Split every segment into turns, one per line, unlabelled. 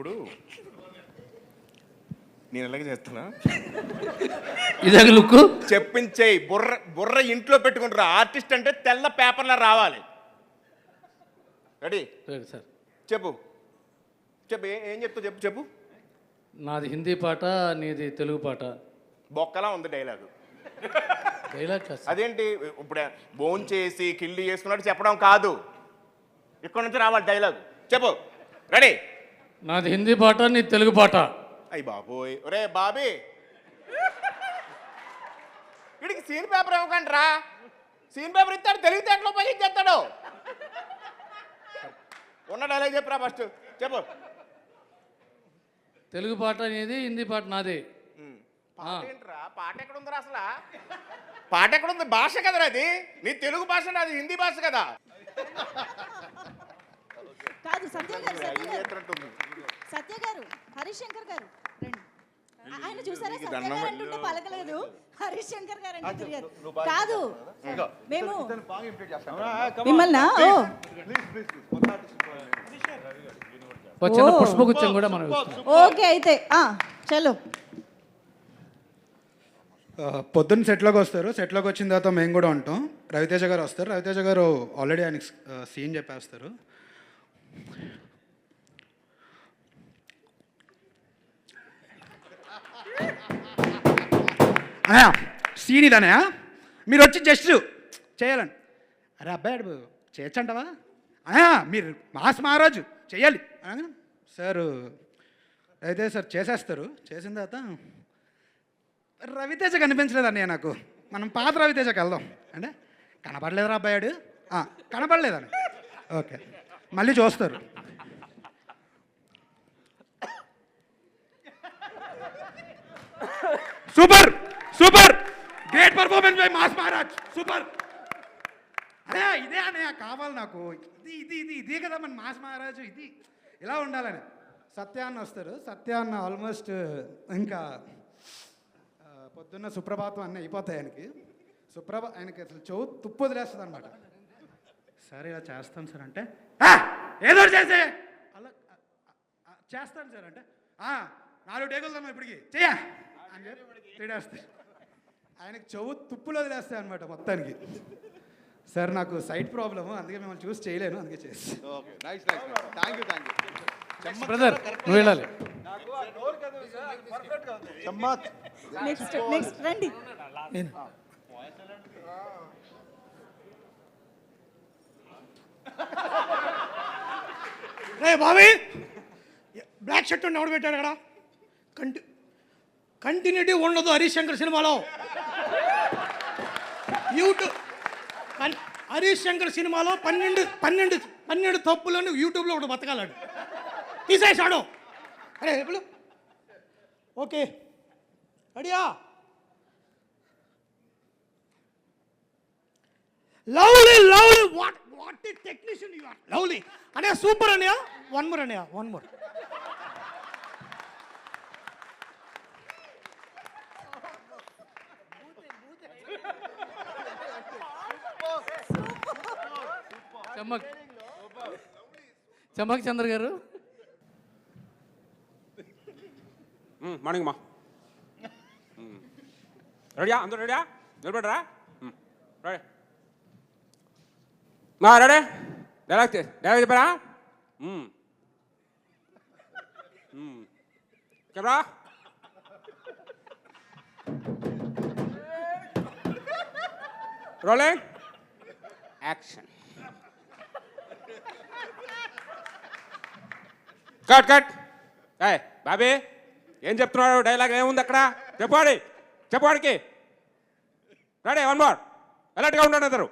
ఇప్పుడు నేను ఎలాగ చేస్తున్నా
ఇదే లుక్
చెప్పించేయి. బుర్ర బుర్ర ఇంట్లో పెట్టుకుంటారు. ఆర్టిస్ట్ అంటే తెల్ల పేపర్లో రావాలి. Ready
sir.
చెప్పు చెప్పు ఏం చెప్తావు చెప్పు చెప్పు.
నాది హిందీ పాట, నీది తెలుగు పాట.
బొక్కలా ఉంది డైలాగు.
డైలాగ్ కాదు.
అదేంటి ఇప్పుడు బోన్ చేసి కిల్లి చేసుకున్నట్టు చెప్పడం కాదు. ఇక్కడ నుంచి రావాలి డైలాగ్. చెప్పు. రెడీ.
నాది హిందీ పాట, నీది తెలుగు పాట.
అయ్యి బాబోయ్. ఒరే బాబీ, వీడికి సీన్ పేపర్ ఇవ్వకండి రా. సీన్ పేపర్ ఇస్తాడు, తెలివితేటలో ఉపయోగించేస్తాడు. ఉన్న డైలాగ్ చెప్పురా ఫస్ట్. చెప్పు.
తెలుగు పాట నీది, హిందీ పాట నాది.
పాట ఏంట్రా? పాట ఎక్కడ ఉందిరా అసలు? పాట ఎక్కడ ఉంది? భాష కదరా అది. నీ తెలుగు భాష, నాది హిందీ భాష కదా.
కాదు సత్య గారు, సత్య గారు, హరీష్ శంకర్ గారు రండి. ఆయన చూసారా, సత్య గారు అంటుంటే పలకలేదు, హరీష్ శంకర్ గారు అంటే తిరిగారు. కాదు మేము మిమ్మల్ని
చిన్న పుష్పగుచ్చం కూడా మనం
ఓకే అయితే చలో.
పొద్దున్న సెట్లోకి వస్తారు. సెట్లోకి వచ్చిన తర్వాత మేము కూడా ఉంటాం. రవితేజ గారు వస్తారు. రవితేజ గారు ఆల్రెడీ ఆయనకి సీన్ చెప్పేస్తారు. అన్నయ్య సీన్ ఇదనయా, మీరు వచ్చి జస్ట్ చేయాలండి. అరే అబ్బాయి చేయొచ్చంటవా అన్నయ్య, మీరు మాస్ మహారాజు చెయ్యాలి అనగా సార్ అయితే సార్ చేసేస్తారు. చేసిన తర్వాత రవితేజ కనిపించలేదు అన్నయ్య నాకు. మనం పాత రవితేజకి వెళ్దాం అంటే కనపడలేదురా అబ్బాయాడు. కనపడలేదని ఓకే, మళ్ళీ చూస్తారు. Super super great performance by mass Maharaj, super. అదే ఇదే అన్నయ్య కావాలి నాకు. ఇది ఇది ఇది ఇదే కదా మన మాస్ మహారాజు, ఇది ఇలా ఉండాలని. సత్యాన్న వస్తారు. సత్యాన్న ఆల్మోస్ట్ ఇంకా పొద్దున్న సుప్రభాతం అన్నీ అయిపోతాయి ఆయనకి. ఆయనకి అసలు చెవు తుప్పు వదిలేస్తుంది అనమాట. సరే ఇలా చేస్తాను సార్ అంటే ఏదో చేసే అలా చేస్తాను సార్ అంటే 4 టేకులుదాం ఇప్పటికి చెయ్య అని చెప్పి తిడేస్తాయి. ఆయనకి చెవు తుప్పులు వదిలేస్తాయి అనమాట మొత్తానికి. సార్ నాకు సైట్ ప్రాబ్లము, అందుకే మిమ్మల్ని చూసి చేయలేను, అందుకే చేసి.
బ్రదర్ నువ్వు వెళ్ళాలి.
నెక్స్ట్ రండి.
రే బాబీ, బ్లాక్ షర్ట్ ఎవడు పెట్టాడు అక్కడ? కంటిన్యూటీ ఉండదు హరీష్ శంకర్ సినిమాలో. యూట్యూబ్ హరీష్ శంకర్ సినిమాలో 12 తప్పులను యూట్యూబ్లో ఒకటి బతకాలాడు, తీసేసాడు. అరే ఎప్పుడు ఓకే అడియా. Lovely lovely what what a technician you are. Lovely అనే సూపర్ అన్నయ్య. వన్ మోర్ అన్నయ్య, వన్ మోర్.
చమ్మక్ చంద్ర గారు.
మార్నింగ్ మా రెడీయా? అందరూ రెడీయా? నిలబడరా. రెడీ మా రెడీ. డైలాగ్ చెప్పారా? Camera rolling action. Cut cut. Bobby ఏం చెప్తున్నాడు? డైలాగ్ ఏముంది అక్కడ? చెప్పాడికి. Ready, one more. అలర్ట్గా ఉండండి అందరు.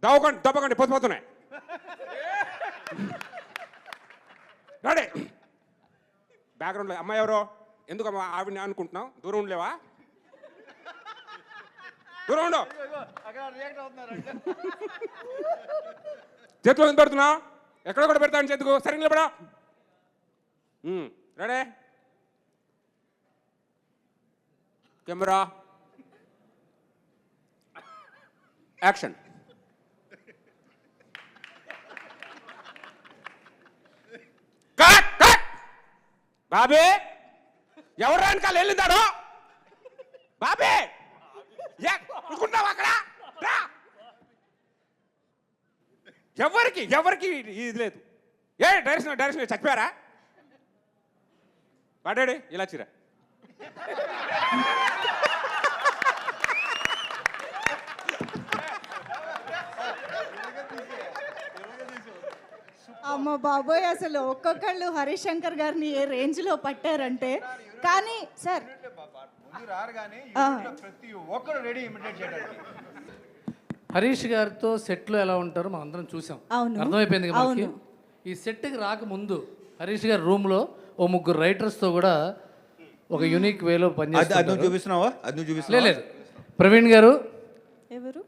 దవ్వకండి పొద్దుపోతున్నాయి. రెడీ. బ్యాక్గ్రౌండ్లో అమ్మాయి ఎవరో? ఎందుకు అమ్మా ఆవిడని అనుకుంటున్నావు? దూరం ఉండలేవా? దూరం ఉండు. చేతిలో ఎంత పెడుతున్నావు? ఎక్కడ కూడా పెడతాను చేతుకు. సరే నిలబడా. Ready, camera action. Cut cut. బాబే ఎవరు వెనకాల వెళ్ళిందాడు? బాబే చూసుకుంటావు అక్కడ రా. ఎవరికి ఇది లేదు. డైరెక్షన్ చచ్చిపోయారా? పడాడు ఇలా చిరా.
అమ్మ బాబోయ్, అసలు ఒక్కొక్కళ్ళు హరీష్ శంకర్ గారిని ఏ రేంజ్ లో పట్టారంటే. కానీ సార్
ప్రతి ఒక్కరు రెడీ ఇమిటేట్ చేయడానికి.
హరీష్ గారితో సెట్లో ఎలా ఉంటారో మనం అందరం చూసాం.
అవును.
అర్థమైపోయింది కదా మనకి.
అవును.
ఈ సెట్కి రాకముందు హరీష్ గారి రూమ్లో ఓ ముగ్గురు రైటర్స్తో కూడా ఒక యూనిక్ వేలో పనిచేస్తారు.
చూపిస్తున్నావా? అది నువ్వు చూపిస్తున్నావా?
లేదు, ప్రవీణ్ గారు
ఎవరు?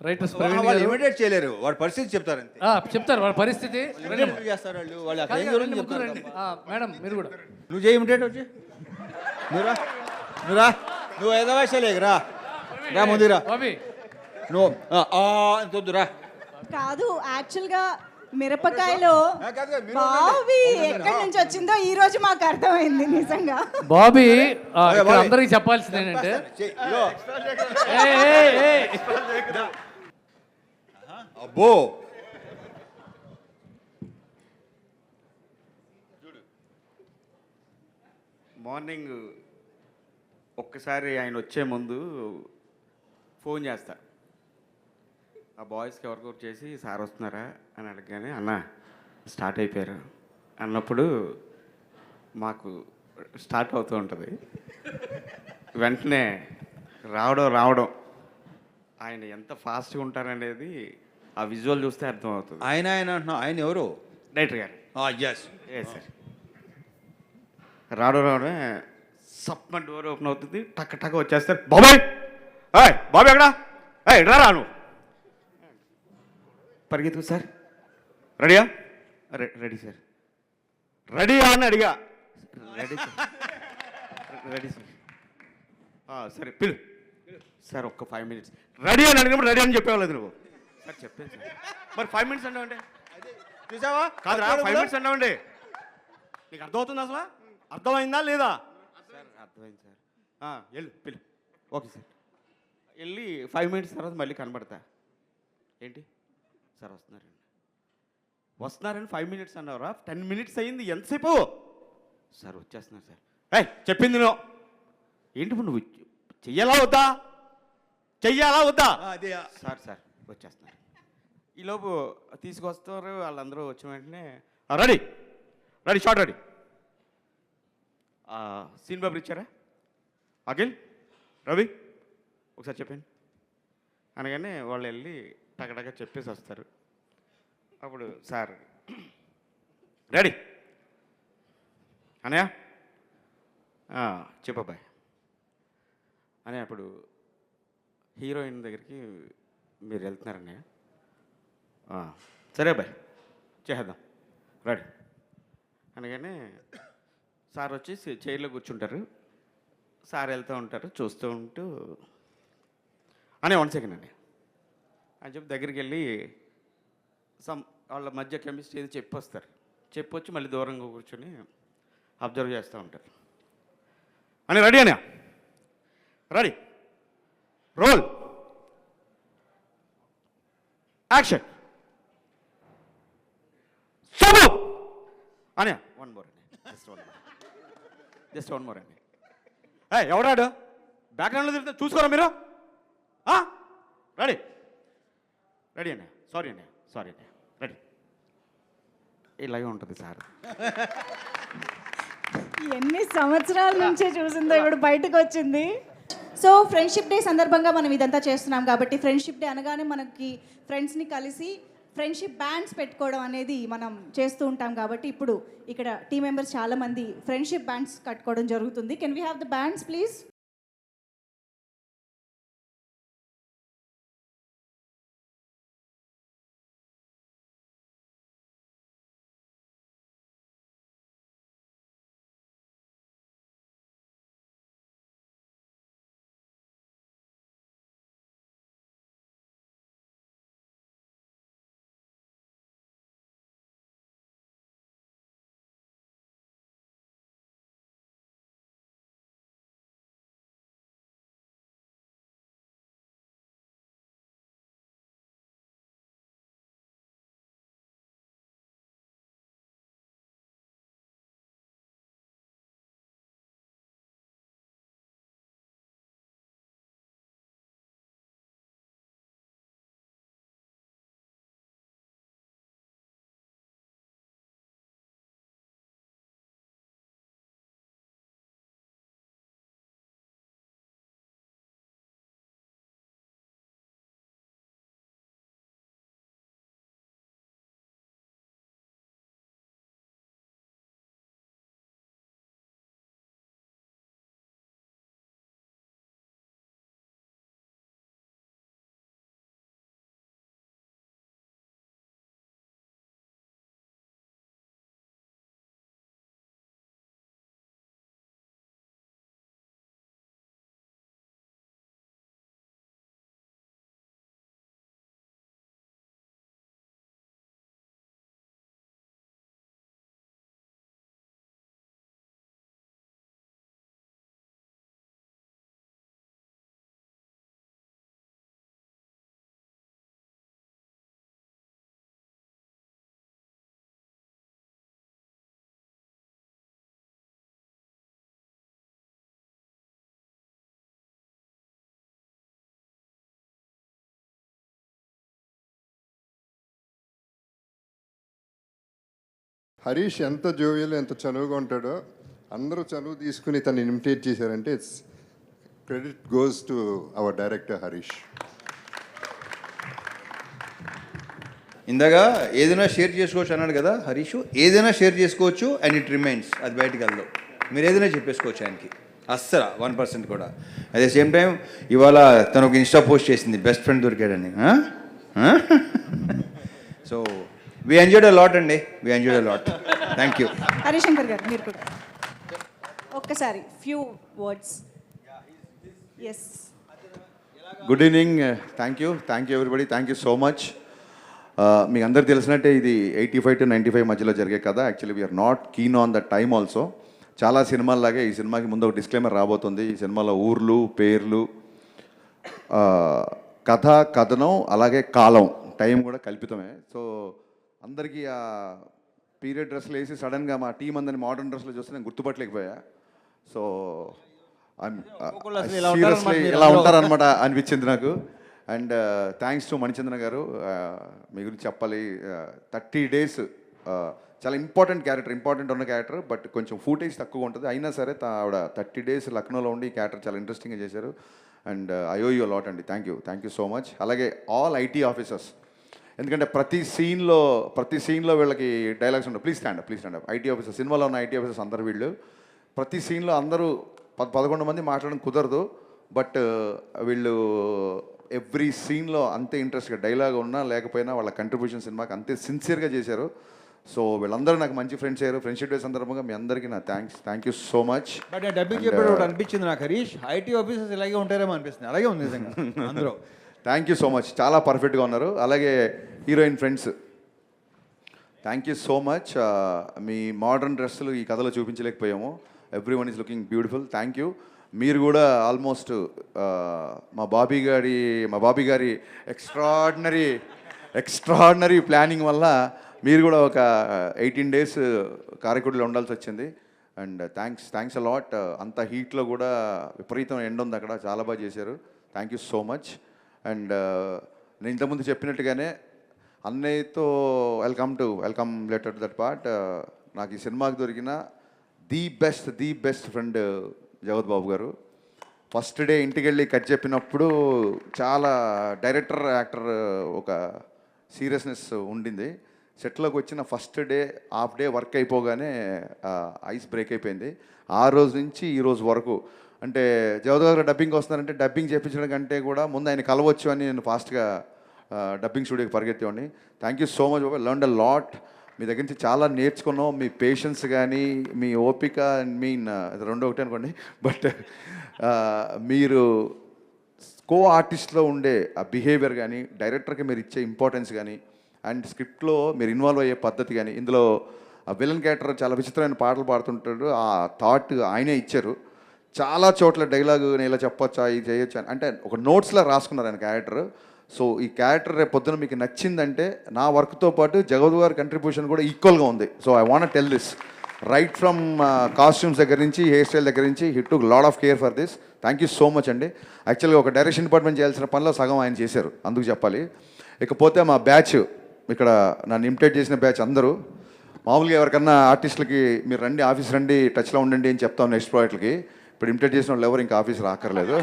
రైటర్స్ ప్రవీణ్
వాళ్ళు
గారు
ఇమిటేట్ చేయలేరు, వాడి పరిస్థితి చెప్తారు అంతే.
చెప్తారు వాళ్ళ పరిస్థితి.
Imitate చేస్తారు వాళ్ళు, వాళ్ళు అక్కడ ఏం జరుగుతుందో చెప్తారు.
మేడం మీరు కూడా
నువ్వు చేయి ఇమిటేట్ వచ్చి నువ్వురా నువ్వు ఐదో వయసు రా ముందురా
బాబీ.
నువ్వు వద్దురా.
కాదు, యాక్చువల్ గా మిరపకాయలో బావి ఎక్కడి నుంచి వచ్చిందో ఈ రోజు మాకు అర్థమైంది నిజంగా.
బాబీ ఇక్కడ అందరికి చెప్పాల్సింది ఏంటంటే
అబ్బో
మార్నింగ్ ఒక్కసారి ఆయన వచ్చే ముందు ఫోన్ చేస్తా ఆ బాయ్స్కి ఎవరికొకరు చేసి సార్ వస్తున్నారా అని అడగగానే అన్న స్టార్ట్ అయిపోయారు అన్నప్పుడు మాకు స్టార్ట్ అవుతూ ఉంటుంది. వెంటనే రావడం ఆయన ఎంత ఫాస్ట్గా ఉంటారనేది ఆ విజువల్ చూస్తే అర్థమవుతుంది.
ఆయన అంటున్నావు, ఆయన ఎవరు?
డైరెక్టర్ గారు.
ఎస్
ఏ సార్ రావడమే సప్మ డోర్ ఓపెన్ అవుతుంది, టక్ టక్ వచ్చేస్తారు. బాబాయ్ బాబాయ్ ఎక్కడా? రా నువ్వు పరిగెత్తు సార్. రెడీయా? Ready sir. రెడీయా అని అడిగా. Ready sir. Ready sir. సరే పిలు సార్. ఒక్క 5 minutes. రెడీ అని అడిగినప్పుడు రెడీ అని చెప్పేవాళ్ళది నువ్వు. సార్ చెప్పాను సార్. మరి 5 minutes అన్నావండి.
చూసావా?
కాదురా 5 minutes అన్నావండి. నీకు అర్థమవుతుంది అసలు? అర్థమైందా లేదా? సార్ అర్థమైంది సార్. వెళ్ళు పిలు. Okay sir. వెళ్ళి 5 minutes తర్వాత మళ్ళీ కనబడతా. ఏంటి సార్ వస్తున్నారని 5 minutes అన్నారా? 10 minutes అయింది. ఎంతసేపు? సార్ వచ్చేస్తున్నారు సార్. చెప్పింది నువ్వు ఏంటి ఇప్పుడు నువ్వు చెయ్యాలా వద్దా?
అదే
సార్ వచ్చేస్తున్నారు. ఈలోపు తీసుకొస్తారు. వాళ్ళందరూ వచ్చిన వెంటనే రెడీ షార్ట్ రెడీ. సీన్ బాబు ఇచ్చారా? అఖిల్ రవి ఒకసారి చెప్పండి అనగానే వాళ్ళు వెళ్ళి టగటగా చెప్పేసి వస్తారు. అప్పుడు సార్ రెడీ అనయా చెప్పబ్బాయ్ అని. అప్పుడు హీరోయిన్ దగ్గరికి మీరు వెళ్తున్నారన్నయ్య. సరే అబ్బాయి చేద్దాం రెడీ అనగానే సార్ వచ్చి చైర్లో కూర్చుంటారు. సార్ వెళ్తూ ఉంటారు చూస్తూ ఉంటూ అనే 1 second అండి అని చెప్పి దగ్గరికి వెళ్ళి వాళ్ళ మధ్య కెమిస్ట్రీ ఏది చెప్పొస్తారు. చెప్పొచ్చి మళ్ళీ దూరంగా కూర్చొని అబ్జర్వ్ చేస్తూ ఉంటారు. అని రెడీ అనే రెడీ రోల్ యాక్షన్ సోను అనే 1 more అండి. జస్ట్ వన్ మోర్ అండి. ఎవడాడు బ్యాక్గ్రౌండ్లో తిరిగితే చూసుకోరా మీరు? రెడీ అన్నయ్య. సారీ అన్నయ్య రెడీ. ఇలాగే ఉంటుంది సార్.
ఎన్ని సంవత్సరాల నుంచే చూసిందో ఇప్పుడు బయటకు వచ్చింది. సో ఫ్రెండ్షిప్ డే సందర్భంగా మనం ఇదంతా చేస్తున్నాం కాబట్టి ఫ్రెండ్షిప్ డే అనగానే మనకి ఫ్రెండ్స్ని కలిసి ఫ్రెండ్షిప్ బ్యాండ్స్ పెట్టుకోవడం అనేది మనం చేస్తూ ఉంటాం కాబట్టి ఇప్పుడు ఇక్కడ టీం మెంబర్స్ చాలామంది ఫ్రెండ్షిప్ బ్యాండ్స్ కట్టుకోవడం జరుగుతుంది. Can we have the bands please?
Harish ఎంత జోవియల్ ఎంత చనువుగా ఉంటాడో అందరూ చనువు తీసుకుని తను ఇమిటేట్ చేశారంటే it's credit goes to our director Harish.
ఇందాక ఏదైనా షేర్ చేసుకోవచ్చు అన్నాడు కదా హరీష్, ఏదైనా షేర్ చేసుకోవచ్చు అండ్ ఇట్ రిమైన్స్, అది బయటకు వెళ్దాం. మీరు ఏదైనా చెప్పేసుకోవచ్చు ఆయనకి, అస్సలు 1% కూడా. అట్ ద సేమ్ టైం ఇవాళ తను ఒక ఇన్స్టా పోస్ట్ చేసింది, బెస్ట్ ఫ్రెండ్ దొరికాడని. So we enjoyed a lot అండి, we enjoyed a lot. Thank you.
Harishankar గారు మీరు కూడా ఒక్కసారి few words. Yes,
good evening, thank you everybody, thank you so much. మీకు అందరికి తెలిసినట్టే ఇది 85 to 95 మధ్యలో జరిగే కదా. Actually we are not keen on the time also. చాలా సినిమాల్లాగే ఈ సినిమాకి ముందు ఒక డిస్క్లైమర్ రాబోతుంది. ఈ సినిమాలో ఊర్లు, పేర్లు, కథ, కథనం, అలాగే కాలం, టైం కూడా కల్పితమే. సో అందరికీ ఆ పీరియడ్ డ్రెస్లు వేసి సడన్గా మా టీం అందరిని మోడర్న్ డ్రెస్లో చూస్తే నేను గుర్తుపట్టలేకపోయా. సో సీరియస్లీ ఇలా ఉంటారనమాట అనిపించింది నాకు. అండ్ థ్యాంక్స్ టు మణిచంద్ర గారు, మీ గురించి చెప్పాలి. 30 days చాలా ఇంపార్టెంట్ ఉన్న క్యారెక్టర్, బట్ కొంచెం ఫూటేజ్ తక్కువ ఉంటుంది. అయినా సరే ఆవిడ 30 days లక్నోలో ఉండి ఈ క్యారెక్టర్ చాలా ఇంట్రెస్టింగ్గా చేశారు. And I owe you lot అండి, థ్యాంక్ యూ సో మచ్. అలాగే ఆల్ ఐటీ ఆఫీసర్స్, ఎందుకంటే ప్రతి సీన్లో వీళ్ళకి డైలాగ్స్ ఉంటాయి. Please stand up. IT officers, సినిమాలో ఉన్న ఐటీ ఆఫీసర్స్ అందరు వీళ్ళు. ప్రతి సీన్లో అందరూ 11 మంది మాట్లాడడం కుదరదు, బట్ వీళ్ళు ఎవ్రీ సీన్లో అంతే ఇంట్రెస్ట్గా, డైలాగ్ ఉన్నా లేకపోయినా వాళ్ళ కంట్రిబ్యూషన్ సినిమాకి అంతే సిన్సియర్గా చేశారు. సో వీళ్ళందరూ నాకు మంచి ఫ్రెండ్స్ అయ్యారు. ఫ్రెండ్షిప్ డే సందర్భంగా మీ అందరికీ నా thank you so much.
But dubbing చెప్పాడు ఒకటి అనిపించింది నాకు హరీష్, ఐటీ ఆఫీసర్స్ ఇలాగే ఉంటారేమో అనిపిస్తుంది. అలాగే ఉంది నిజంగా అందరూ.
థ్యాంక్ యూ సో మచ్, చాలా పర్ఫెక్ట్గా ఉన్నారు. అలాగే heroine friends, thank you so much. మీ మోడర్న్ డ్రెస్సులు ఈ కథలో చూపించలేకపోయాము. Everyone is looking beautiful. Thank you. మీరు కూడా ఆల్మోస్ట్ మా బాబీ గారి ఎక్స్ట్రాడినరీ ప్లానింగ్ వల్ల మీరు కూడా ఒక 18 days కారైకుడిలో ఉండాల్సి వచ్చింది. And thanks a lot. అంత హీట్లో కూడా విపరీతం ఎండ ఉంది అక్కడ, చాలా బాగా చేశారు. Thank you so much. And నేను ఇంతకుముందు చెప్పినట్టుగానే అన్నయ్యతో welcome letter to that part. నాకు ఈ సినిమాకి దొరికిన ది బెస్ట్ ఫ్రెండ్ జగత్ బాబు గారు. ఫస్ట్ డే ఇంటికి వెళ్ళి కట్ చెప్పినప్పుడు చాలా డైరెక్టర్ యాక్టర్ ఒక సీరియస్నెస్ ఉండింది. సెట్లోకి వచ్చిన first day half day work అయిపోగానే ఐస్ బ్రేక్ అయిపోయింది. ఆ రోజు నుంచి ఈ రోజు వరకు, అంటే జగత్ గారు డబ్బింగ్ వస్తున్నారంటే డబ్బింగ్ చేయించడం కంటే కూడా ముందు ఆయన కలవచ్చు అని నేను ఫాస్ట్గా డబ్బింగ్ స్టూడియోకి పరిగెత్తేవాడిని. థ్యాంక్ యూ సో మచ్ బాబా, లర్న్ అ లాట్. మీ దగ్గర నుంచి చాలా నేర్చుకున్నాం. మీ పేషెన్స్ కానీ, మీ ఓపిక, రెండో ఒకటి అనుకోండి, బట్ మీరు కో ఆర్టిస్ట్లో ఉండే ఆ బిహేవియర్ కానీ, డైరెక్టర్కి మీరు ఇచ్చే ఇంపార్టెన్స్ కానీ, అండ్ స్క్రిప్ట్లో మీరు ఇన్వాల్వ్ అయ్యే పద్ధతి కానీ, ఇందులో ఆ విలన్ క్యారెక్టర్ చాలా విచిత్రమైన పాటలు పాడుతుంటాడు. ఆ థాట్ ఆయనే ఇచ్చారు. చాలా చోట్ల డైలాగ్ నేను ఇలా చెప్పొచ్చా, ఇది చేయొచ్చా అంటే ఒక నోట్స్లా రాసుకున్నారు ఆయన క్యారెక్టర్. సో ఈ క్యారెక్టర్ రేపు పొద్దున మీకు నచ్చిందంటే నా వర్క్తో పాటు జగద్ గారి కంట్రిబ్యూషన్ కూడా ఈక్వల్గా ఉంది. So I want tell this right from costumes దగ్గర నుంచి, హెయిర్ స్టైల్ దగ్గర నుంచి, he took lot of care for this. Thank you so much అండి. యాక్చువల్గా ఒక డైరెక్షన్ డిపార్ట్మెంట్ చేయాల్సిన పనిలో సగం ఆయన చేశారు, అందుకు చెప్పాలి. ఇకపోతే మా బ్యాచ్, ఇక్కడ నన్ను ఇమిటేట్ చేసిన బ్యాచ్ అందరూ, మామూలుగా ఎవరికన్నా ఆర్టిస్టులకి మీరు రండి, ఆఫీస్ రండి, టచ్లో ఉండండి అని చెప్తాం నెక్స్ట్ ప్రాజెక్ట్కి. ఇప్పుడు ఇమిటేట్ చేసిన వాళ్ళు ఎవరు ఇంకా ఆఫీస్ రాక్కర్లేదు.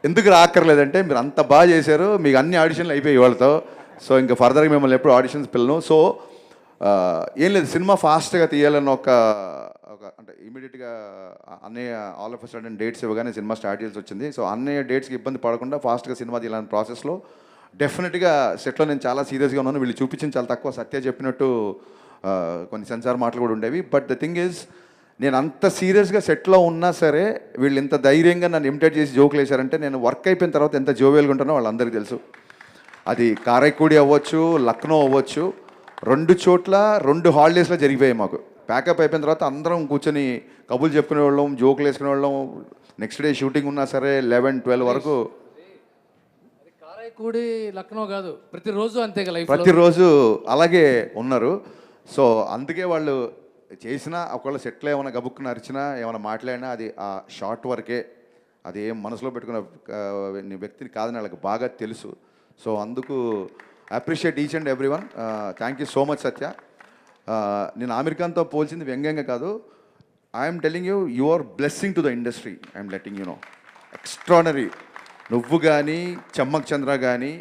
ఎందుకు రాక్కర్లేదంటే మీరు అంత బాగా చేశారు, మీకు అన్ని ఆడిషన్లు అయిపోయాయి వాళ్ళతో. సో ఇంకా ఫర్దర్గా మిమ్మల్ని ఎప్పుడు ఆడిషన్స్ పిల్లను. సో ఏం లేదు, సినిమా ఫాస్ట్గా తీయాలని ఒక అంటే ఇమీడియట్గా అన్నయ్య ఆల్ ఆఫ్ సడన్ డేట్స్ ఇవ్వగానే సినిమా స్టార్ట్ చేయాల్సి వచ్చింది. సో అన్నయ్య డేట్స్కి ఇబ్బంది పడకుండా ఫాస్ట్గా సినిమా తీయాలని ప్రాసెస్లో డెఫినెట్గా సెట్లో నేను చాలా సీరియస్గా ఉన్నాను. వీళ్ళు చూపించింది చాలా తక్కువ, సత్య చెప్పినట్టు కొన్ని సెన్సార్ మాటలు కూడా ఉండేవి. బట్ ద థింగ్ ఈజ్, నేను అంత సీరియస్గా సెట్లో ఉన్నా సరే వీళ్ళు ఇంత ధైర్యంగా నన్ను ఇమిటేట్ చేసి జోకులు వేశారంటే నేను వర్క్ అయిపోయిన తర్వాత ఎంత జోవియల్గా ఉంటానో వాళ్ళందరికీ తెలుసు. అది కారైక్కుడి అవ్వచ్చు, లక్నో అవ్వచ్చు, 2 చోట్ల 2 హాలిడేస్లో జరిగిపోయాయి మాకు. ప్యాకప్ అయిపోయిన తర్వాత అందరం కూర్చొని కబుర్లు చెప్పుకునే వాళ్ళం, జోకులు వేసుకునే వాళ్ళం. నెక్స్ట్ డే షూటింగ్ ఉన్నా సరే 11-12 వరకు.
కారైక్కుడి లక్నో కాదు, ప్రతిరోజు అంతే లైఫ్,
ప్రతిరోజు అలాగే ఉన్నారు. సో అందుకే వాళ్ళు చేసినా, ఒకవేళ సెట్లో ఏమైనా గబుక్కున అరిచినా, ఏమైనా మాట్లాడినా అది ఆ షార్ట్ వరకే, అది ఏం మనసులో పెట్టుకున్న వ్యక్తిని కాదని వాళ్ళకి బాగా తెలుసు. సో అందుకు
appreciate each and every one. Thank you so much Satya. నేను ఆమిర్ ఖాన్తో పోల్చింది వ్యంగ్యంగా కాదు. I'm telling you, you are blessing to the industry. I'm letting you know. Extraordinary. నువ్వు కానీ, చమ్మక్ చంద్ర కానీ,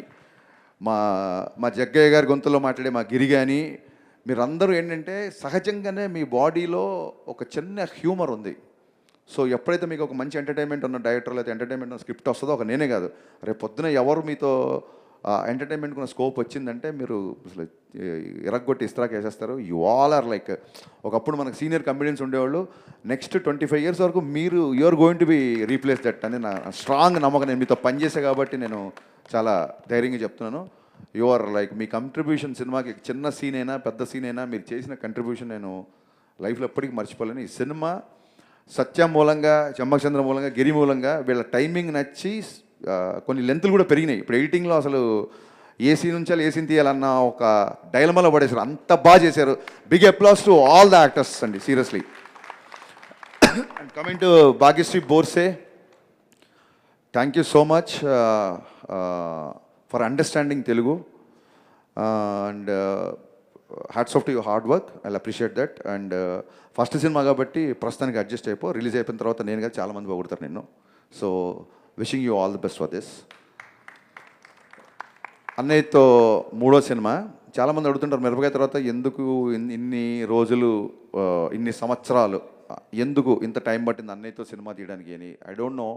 మా జగ్గయ్య గారి గొంతులో మాట్లాడే మా గిరి కానీ, మీరందరూ ఏంటంటే సహజంగానే మీ బాడీలో ఒక చిన్న హ్యూమర్ ఉంది. సో ఎప్పుడైతే మీకు ఒక మంచి ఎంటర్టైన్మెంట్ ఉన్న డైరెక్టర్ లేదా ఎంటర్టైన్మెంట్ ఉన్న స్క్రిప్ట్ వస్తుందో, ఒక నేనే కాదు, రేపు పొద్దున ఎవరు మీతో ఎంటర్టైన్మెంట్కి ఉన్న స్కోప్ వచ్చిందంటే మీరు అసలు ఇరగ్గొట్టి ఇస్త్రాక్ వేసేస్తారు. యు ఆల్ ఆర్ లైక్, ఒకప్పుడు మనకు సీనియర్ కమెడియన్స్ ఉండేవాళ్ళు, నెక్స్ట్ 25 years వరకు మీరు you are going to be replace that అని నా స్ట్రాంగ్ నమ్మకం. నేను మీతో పనిచేసే కాబట్టి నేను చాలా ధైర్యంగా చెప్తున్నాను. యు ఆర్ లైక్, మీ కంట్రిబ్యూషన్ సినిమాకి చిన్న సీన్ అయినా పెద్ద సీన్ అయినా మీరు చేసిన కంట్రిబ్యూషన్ నేను లైఫ్లో ఎప్పటికీ మర్చిపోలేను. ఈ సినిమా సత్య మూలంగా, చమ్మకచంద్ర మూలంగా, గిరి మూలంగా వీళ్ళ టైమింగ్ నచ్చి కొన్ని లెంతులు కూడా పెరిగినాయి. ఇప్పుడు ఎడిటింగ్లో అసలు ఏ సీన్ ఉంచాలి ఏ సీన్ తీయాలన్న ఒక డైలమాలో పడేశారు. అంత బాగా చేశారు. Big applause to all the actors అండి, seriously. And coming to Bhagyashri Borse, thank you so much for understanding Telugu. And hats off to your hard work. I appreciate that. And first cinema కాబట్టి ప్రస్తుతానికి అడ్జస్ట్ అయిపో. రిలీజ్ అయిపోయిన తర్వాత నేను కదా చాలామంది పొగుడతారు నిన్ను. So wishing you all the best for this. అన్నయ్యతో 3వ సినిమా. చాలామంది అడుగుతుంటారు మిరపకాయ తర్వాత ఎందుకు ఇన్ని రోజులు, ఇన్ని సంవత్సరాలు, ఎందుకు ఇంత టైం పట్టింది అన్నయ్యతో సినిమా తీయడానికి అని. I don't know.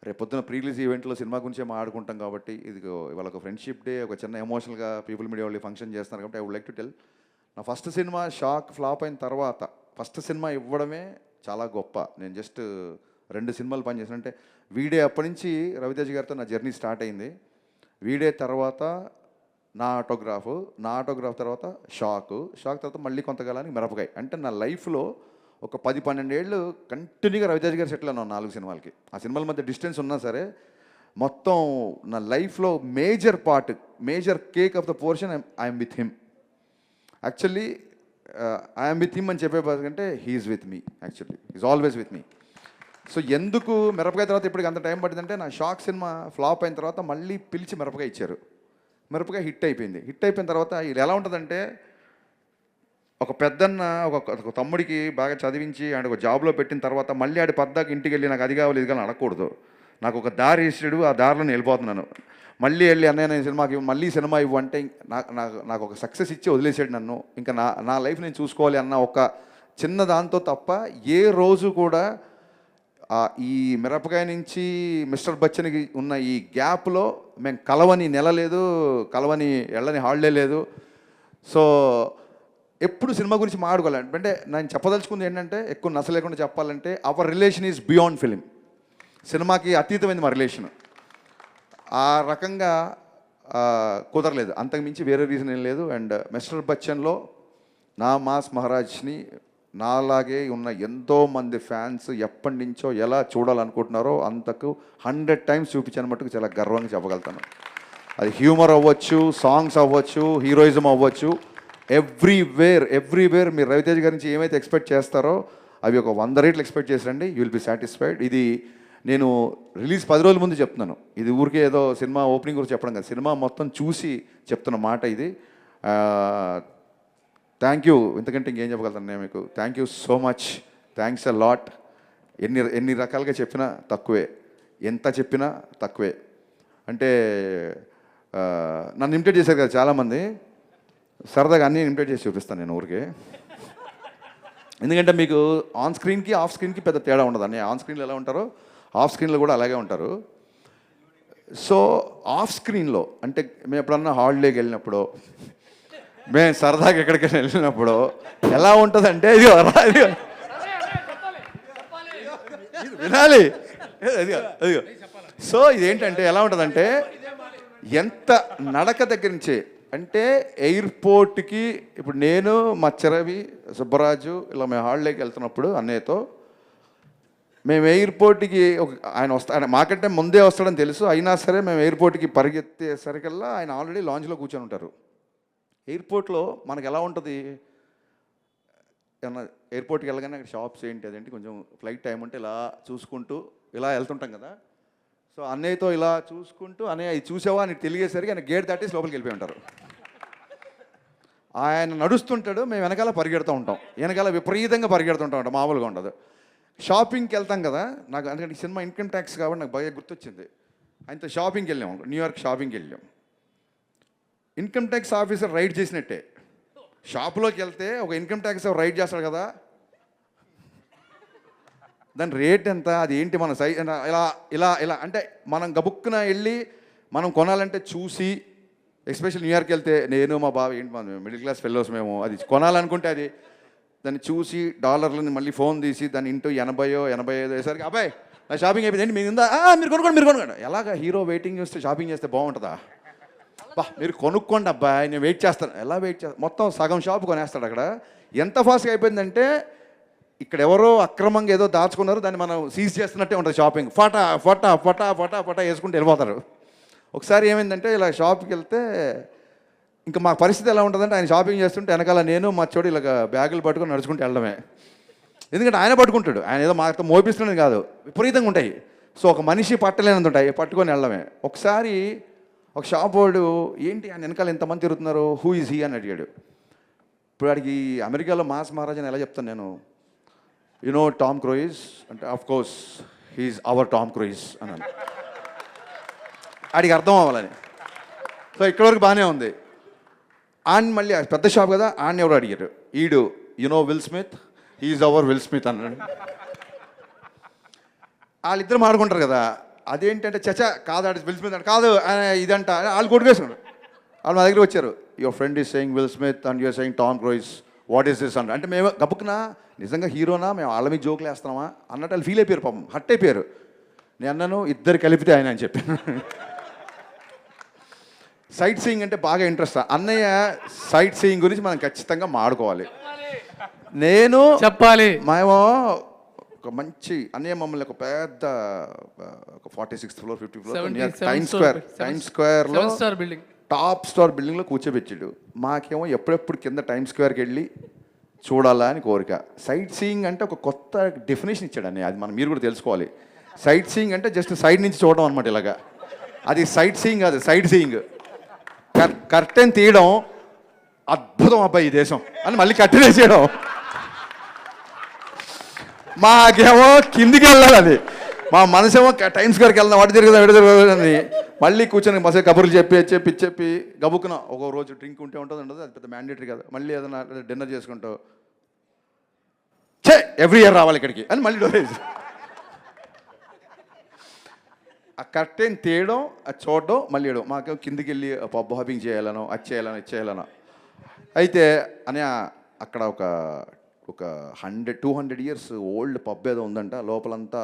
రేపొద్దున ప్రీ రిలీజ్ ఈవెంట్లో సినిమా గురించే మాట్లాడుకుంటాం కాబట్టి, ఇది ఇవాళ ఒక ఫ్రెండ్షిప్ డే, ఒక చిన్న ఎమోషనల్గా పీపుల్ మీడియా వాళ్ళు ఫంక్షన్ చేస్తున్నారు కాబట్టి I would like to tell, నా ఫస్ట్ సినిమా షాక్ ఫ్లాప్ అయిన తర్వాత ఫస్ట్ సినిమా ఇవ్వడమే చాలా గొప్ప. నేను జస్ట్ 2 సినిమాలు పనిచేసాను. అంటే వీడే అప్పటి నుంచి రవితేజ్ గారితో నా జర్నీ స్టార్ట్ అయింది. వీడే తర్వాత నా ఆటోగ్రాఫ్ తర్వాత షాక్ తర్వాత మళ్ళీ కొంతకాలానికి మిరపకాయ. అంటే నా లైఫ్లో ఒక 10-12 ఏళ్ళు కంటిన్యూగా రవితేజ్ గారు సెటిల్ అన్నాను 4 సినిమాలకి. ఆ సినిమాల మధ్య డిస్టెన్స్ ఉన్నా సరే మొత్తం నా లైఫ్లో major part, major cake of the portion I'm with him. Actually I'm with him అని చెప్పే కంటే he's with me. Actually is always with me. So ఎందుకు మిరపకాయ తర్వాత ఇప్పటికి అంత టైం పట్టిందంటే, నా షాక్ సినిమా ఫ్లాప్ అయిన తర్వాత మళ్ళీ పిలిచి మిరపకాయ ఇచ్చారు. మిరపకాయ హిట్ అయిపోయింది. హిట్ అయిపోయిన తర్వాత ఇది ఎలా ఉంటుందంటే, ఒక పెద్దన్న ఒక తమ్ముడికి బాగా చదివించి ఆడ ఒక జాబ్లో పెట్టిన తర్వాత మళ్ళీ ఆడి పద్దాకి ఇంటికి వెళ్ళి నాకు అది కావాలి ఇది కావాలి అడగకూడదు. నాకు ఒక దారి ఇస్తాడు, ఆ దారిలో నేను వెళ్ళిపోతున్నాను. మళ్ళీ వెళ్ళి అన్నయ్య నేను సినిమాకి మళ్ళీ సినిమా ఇవ్వు అంటే నాకు ఒక సక్సెస్ ఇచ్చి వదిలేసాడు నన్ను. ఇంకా నా లైఫ్ నేను చూసుకోవాలి అన్న ఒక చిన్న దాంతో తప్ప ఏ రోజు కూడా ఈ మిరపకాయ నుంచి మిస్టర్ బచ్చన్కి ఉన్న ఈ గ్యాప్లో మేము కలవని నెల లేదు, కలవని వెళ్ళని హాలిడే లేదు. సో ఎప్పుడు సినిమా గురించి మాట్లాడుకోవాలి. అంటే నేను చెప్పదలుచుకుంది ఏంటంటే, ఎక్కువ నస లేకుండా చెప్పాలంటే, hour relation is beyond film. సినిమాకి అతీతమైంది మా రిలేషన్. ఆ రకంగా కుదరలేదు, అంతకు మించి వేరే రీజన్ ఏం లేదు. అండ్ మిస్టర్ బచ్చన్లో నా మాస్ మహారాజ్ని నాలాగే ఉన్న ఎంతోమంది ఫ్యాన్స్ ఎప్పటి నుంచో ఎలా చూడాలనుకుంటున్నారో అంతకు 100 times చూపించాను మట్టుకు చాలా గర్వంగా చెప్పగలుగుతాను. అది హ్యూమర్ అవ్వచ్చు, సాంగ్స్ అవ్వచ్చు, హీరోయిజం అవ్వచ్చు, ఎవ్రీవేర్ మీరు రవితేజ్ గారి నుంచి ఏమైతే ఎక్స్పెక్ట్ చేస్తారో అవి ఒక 100 రెట్లు ఎక్స్పెక్ట్ చేసారండి. You will be satisfied. ఇది నేను రిలీజ్ 10 రోజుల ముందు చెప్తున్నాను. ఇది ఊరికే ఏదో సినిమా ఓపెనింగ్ గురించి చెప్పడం కాదు, సినిమా మొత్తం చూసి చెప్తున్న మాట ఇది. Thank you. ఇంతకంటే ఇంకేం చెప్పగలుగుతాను నేను మీకు. Thank you so much. Thanks a lot. ఎన్ని రకాలుగా చెప్పినా తక్కువే, ఎంత చెప్పినా తక్కువే. అంటే నన్ను ఇమిటేట్ చేశారు కదా చాలామంది, సరదాగా అన్నీ ఇమిటేట్ చేసి చూపిస్తాను నేను ఊరికే. ఎందుకంటే మీకు ఆన్ స్క్రీన్కి ఆఫ్ స్క్రీన్కి పెద్ద తేడా ఉండదు. అన్నీ ఆన్ స్క్రీన్లో ఎలా ఉంటారో ఆఫ్ స్క్రీన్లో కూడా అలాగే ఉంటారు. సో ఆఫ్ స్క్రీన్లో అంటే మేము ఎప్పుడన్నా హాలిడేకి వెళ్ళినప్పుడు, మేము సరదాగా ఎక్కడికైనా వెళ్ళినప్పుడు ఎలా ఉంటుందంటే, ఇది వినాలి అది. సో ఇదేంటంటే ఎలా ఉంటుందంటే, ఎంత నడక దగ్గర నుంచే అంటే ఎయిర్పోర్ట్కి ఇప్పుడు నేను మా చెరవి సుబ్బరాజు ఇలా మేము హాలిడేకి వెళ్తున్నప్పుడు అన్నయ్యతో మేము ఎయిర్పోర్ట్కి ఆయన మాకంటే ముందే వస్తాడని తెలుసు, అయినా సరే మేము ఎయిర్పోర్ట్కి పరిగెత్తేసరికల్లా ఆయన ఆల్రెడీ లాంజ్లో కూర్చొని ఉంటారు. ఎయిర్పోర్ట్లో మనకు ఎలా ఉంటుంది, ఏమన్నా ఎయిర్పోర్ట్కి వెళ్ళగానే అక్కడ షాప్స్ ఏంటి అదేంటి కొంచెం ఫ్లైట్ టైం ఉంటే ఇలా చూసుకుంటూ ఇలా వెళ్తుంటాం కదా.
సో అన్నయ్యతో ఇలా చూసుకుంటూ అన్నయ్య ఇది చూసావా అని తెలియసరికి ఆయన గేట్ దాటేసి లోపలికి వెళ్ళిపోయి ఉంటారు. ఆయన నడుస్తుంటాడు, మేము వెనకాల పరిగెడుతూ ఉంటాం, వెనకాల విపరీతంగా పరిగెడుతుంటా ఉంటాం, మామూలుగా ఉండదు. షాపింగ్కి వెళ్తాం కదా, నాకు అందుకంటే ఈ సినిమా ఇన్కమ్ ట్యాక్స్ కాబట్టి నాకు బాగా గుర్తొచ్చింది. ఆయనతో షాపింగ్కి వెళ్ళాం, న్యూయార్క్ షాపింగ్కి వెళ్ళాం. ఇన్కమ్ ట్యాక్స్ ఆఫీసర్ రైడ్ చేసినట్టే. షాపులోకి వెళ్తే ఒక ఇన్కమ్ ట్యాక్స్ రైడ్ చేస్తాడు కదా, దాని రేట్ ఎంత, అది ఏంటి, మన సైజ్ ఇలా ఇలా ఇలా అంటే మనం గబుక్కున వెళ్ళి మనం కొనాలంటే చూసి, ఎస్పెషల్ న్యూయార్క్ వెళ్తే నేను మా బావ ఏంటి మన మిడిల్ క్లాస్ ఫెలోస్ మేము, అది కొనాలనుకుంటే అది దాన్ని చూసి డాలర్లని మళ్ళీ ఫోన్ తీసి దాన్ని ఇంటూ 80-85 వేసరికి అబ్బాయి నా షాపింగ్ అయిపోయింది ఏంటి, మీరు ఉందా, మీరు కొనుక్కోండి. ఎలాగ హీరో వెయిటింగ్ చేస్తే షాపింగ్ చేస్తే బాగుంటుందా, బా మీరు కొనుక్కోండి అబ్బాయి నేను వెయిట్ చేస్తాను. ఎలా వెయిట్ చేస్తాను, మొత్తం సగం షాప్ కొనేస్తాడు అక్కడ. ఎంత ఫాస్ట్గా అయిపోయిందంటే ఇక్కడ ఎవరో అక్రమంగా ఏదో దాచుకున్నారు, దాన్ని మనం సీజ్ చేస్తున్నట్టే ఉంటుంది షాపింగ్. ఫటా ఫటా ఫటా ఫటా ఫటా వేసుకుంటూ వెళ్ళిపోతారు. ఒకసారి ఏమైందంటే ఇలా షాప్కి వెళ్తే ఇంకా మా పరిస్థితి ఎలా ఉంటుందంటే ఆయన షాపింగ్ చేస్తుంటే వెనకాల నేను మా చోటు ఇలాగ బ్యాగులు పట్టుకొని నడుచుకుంటూ వెళ్ళడమే. ఎందుకంటే ఆయన పట్టుకుంటాడు, ఆయన ఏదో మాతో మోపిస్తున్నది కాదు, విపరీతంగా ఉంటాయి. సో ఒక మనిషి పట్టలేనంత ఉంటాయి, పట్టుకొని వెళ్ళడమే. ఒకసారి ఒక షాప్ వాడు ఏంటి ఆయన వెనకాల ఎంతమంది తిరుగుతున్నారు, హూ ఈజ్ హీ అని అడిగాడు. ఇప్పుడు వాడికి అమెరికాలో మాస్ మహారాజ్ అని ఎలా చెప్తాను నేను, యు నో టామ్ క్రూయిజ్ అంటే of course he's our Tom Cruise అన్నాను. ఆడికి అర్థం అవ్వాలని. సో ఇక్కడ వరకు బాగానే ఉంది. ఆయన మళ్ళీ పెద్ద షాప్ కదా, ఆయన ఎవరు అడిగారు, ఈడు you know Will Smith, he's our Will Smith అన్నాడు. వాళ్ళిద్దరు మాడుకుంటారు కదా, అదేంటంటే చచా కాదు ఆడి విల్ స్మిత్ అంటే కాదు ఇదంట, వాళ్ళు కొట్టుకేసుకున్నారు. వాళ్ళు మా దగ్గరికి వచ్చారు, your friend is saying Will Smith and you're saying Tom Cruise, what is this అంటే మేము గబుక్కునా నిజంగా హీరోనా మేము వాళ్ళ మీద జోకులు వేస్తున్నామా అన్నట్టు వాళ్ళు ఫీల్ అయిపోయారు, పాపం హట్ అయిపోయారు. నేను అన్నాను ఇద్దరు కలిపితే ఆయన అని చెప్పాను. సైట్ సీయింగ్ అంటే బాగా ఇంట్రెస్ట్. అన్నయ్య సైట్ సీయింగ్ గురించి మనం ఖచ్చితంగా మాడుకోవాలి. నేను
చెప్పాలి,
మేము ఒక మంచి అన్నయ్య మమ్మల్ని ఒక పెద్ద ఒక 46th floor 50th floor time స్క్వేర్లో
బిల్డింగ్
టాప్ స్టార్ బిల్డింగ్లో కూర్చోబెట్టాడు. మాకేమో ఎప్పుడెప్పుడు కింద టైమ్ స్క్వేర్కి వెళ్ళి చూడాలా అని కోరిక. సైట్ సీయింగ్ అంటే ఒక కొత్త డెఫినేషన్ ఇచ్చాడు అన్నయ్య, అది మనం మీరు కూడా తెలుసుకోవాలి. సైట్ సీయింగ్ అంటే జస్ట్ సైడ్ నుంచి చూడడం అనమాట ఇలాగా, అది సైట్ సీయింగ్ కాదు, సైట్ సీయింగ్. కర్టెన్ తీయడం అద్భుతం అబ్బాయి ఈ దేశం అని మళ్ళీ కర్టెన్ వేసేయడం, మాకేమో కిందికి వెళ్ళాలి, అది మా మనసేమో టైమ్ స్క్వేర్కి వెళ్దాం, వాటి తిరుగుదాం మళ్ళీ కూర్చొని మసే కబుర్లు చెప్పి గబుక్కున ఒక రోజు డ్రింక్ ఉంటే ఉంటుంది ఉండదు, అది పెద్ద మ్యాండేటరీ కాదు. మళ్ళీ ఏదైనా డిన్నర్ చేసుకుంటావు, ఎవ్రీ ఇయర్ రావాలి ఇక్కడికి అని మళ్ళీ డోరేజ్. ఆ కర్టెన్ తీయడం, అది చూడడం, మళ్ళీ వేయడం. మాకేమో కిందికి వెళ్ళి పబ్ హాపింగ్ చేయాలనో, అది చేయాలనో అయితే అని అక్కడ ఒక 100-200 years ఓల్డ్ పబ్ ఏదో ఉందంట, లోపలంతా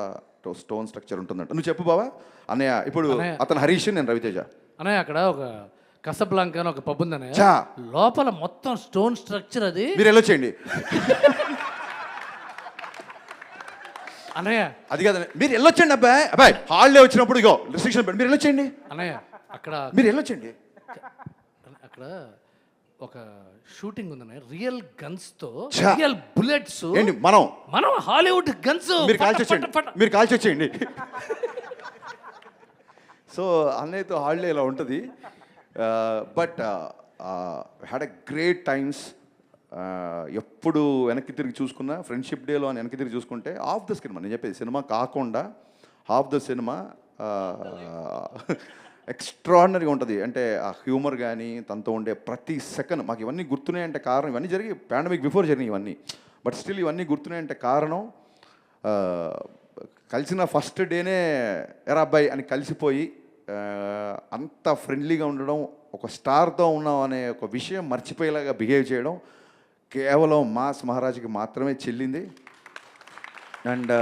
స్టోన్ స్ట్రక్చర్ ఉంటుందంట. నువ్వు చెప్పు బావా అన్నయ్య. ఇప్పుడు అతను హరీష్, నేను రవితేజ.
అన్నయ్య అక్కడ ఒక కసబ్లాంకా అని ఒక పబ్ ఉంది అన్నయ్య, లోపల మొత్తం స్టోన్ స్ట్రక్చర్, అది
మీరు వెళ్ళొచ్చేయండి.
అన్నయ్య
అది కాదు, మీరు వెళ్ళొచ్చండి అబ్బాయి హాలిడే వచ్చినప్పుడు ఇగో రిస్ట్రిక్షన్ పెట్టి మీరు వెళ్ళొచ్చండి
అన్నయ్య. అక్కడ
మీరు వెళ్ళొచ్చండి.
అక్కడ ఒక షూటింగ్ ఉందన్నయ్య, రియల్ గన్స్ తో, రియల్ బుల్లెట్స్.
ఏంటి మనం
హాలీవుడ్ గన్స్,
మీరు కాల్చి వచ్చేయండి. సో అన్నయ్యతో హాలిడే ఇలా ఉంటుంది. But had a great times. ఎప్పుడు వెనక్కి తిరిగి చూసుకున్నా, ఫ్రెండ్షిప్ డేలో అని వెనక్కి తిరిగి చూసుకుంటే హాఫ్ ద సినిమా, నేను చెప్పేది సినిమా కాకుండా హాఫ్ ద సినిమా ఎక్స్ట్రాడినరీగా ఉంటుంది. అంటే ఆ హ్యూమర్ కానీ తనతో ఉండే ప్రతి సెకండ్ మాకు ఇవన్నీ గుర్తున్నాయంటే కారణం, ఇవన్నీ జరిగి పాండమిక్ బిఫోర్ జరిగినాయి ఇవన్నీ, బట్ స్టిల్ ఇవన్నీ గుర్తున్నాయంటే కారణం కలిసిన ఫస్ట్ డేనే ఎరా అబ్బాయి అని కలిసిపోయి అంత ఫ్రెండ్లీగా ఉండడం, ఒక స్టార్తో ఉన్నాం అనే ఒక విషయం మర్చిపోయేలాగా బిహేవ్ చేయడం కేవలం మాస్ మహారాజ్కి మాత్రమే చెల్లింది. అండ్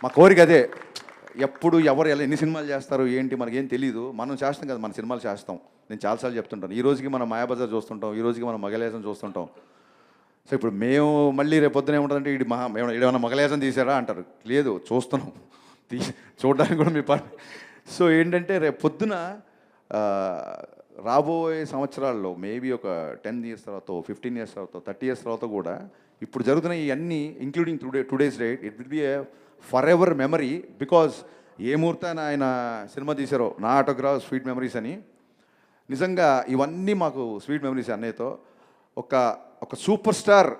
మా కోరిక అదే, ఎప్పుడు ఎవరు ఎలా ఎన్ని సినిమాలు చేస్తారు ఏంటి మనకేం తెలీదు, మనం చేస్తాం కదా, మన సినిమాలు చేస్తాం. నేను చాలాసార్లు చెప్తుంటాను, ఈ రోజుకి మనం మాయాబజార్ చూస్తుంటాం, ఈ రోజుకి మనం మగలేసం చూస్తుంటాం. సో ఇప్పుడు మేము మళ్ళీ రేపు పొద్దున ఏముంటుందంటే ఏమైనా మగలేసం తీసారా అంటారు. లేదు, చూస్తున్నాం, చూడడానికి కూడా మీ పని. సో ఏంటంటే రేపు పొద్దున రాబోయే సంవత్సరాల్లో మేబీ ఒక 10 years తర్వాత, 15 years తర్వాత, 30 years తర్వాత కూడా ఇప్పుడు జరుగుతున్న ఇవన్నీ including today's date, it will be a forever memory. Because ఏ ముహూర్తాన ఆయన సినిమా తీశారో నా ఆటోగ్రాఫ్ స్వీట్ మెమరీస్ అని. నిజంగా ఇవన్నీ మాకు స్వీట్ మెమరీస్ అన్నయ్యతో. ఒక సూపర్ స్టార్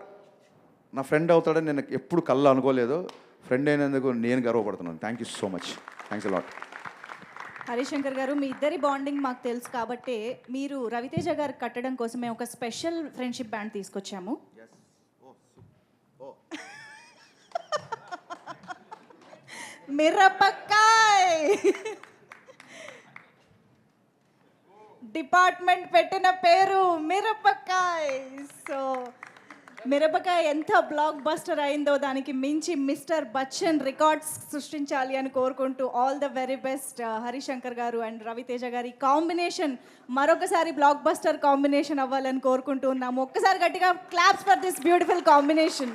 నా ఫ్రెండ్ అవుతాడని నేను ఎప్పుడు కళ్ళు అనుకోలేదు. ఫ్రెండ్ అయినందుకు నేను గర్వపడుతున్నాను. Thank you so much. Thanks a lot.
Harishankar గారు, మీ ఇద్దరి బాండింగ్ మాకు తెలుసు కాబట్టి మీరు రవితేజ గారికి కట్టడం కోసం మేము ఒక స్పెషల్ ఫ్రెండ్షిప్ బ్యాండ్ తీసుకొచ్చాము. మిరపకాయ్ డిపార్ట్మెంట్ పెట్టిన పేరు మిరపకాయ్. సో మిరపకాయ ఎంత బ్లాక్ బస్టర్ అయిందో దానికి మించి మిస్టర్ బచ్చన్ రికార్డ్స్ సృష్టించాలి అని కోరుకుంటూ all the very best Harishankar గారు అండ్ రవితేజ గారి కాంబినేషన్ మరొకసారి బ్లాక్ బస్టర్ కాంబినేషన్ అవ్వాలని కోరుకుంటూ ఉన్నాము. ఒక్కసారి గట్టిగా claps for this beautiful combination.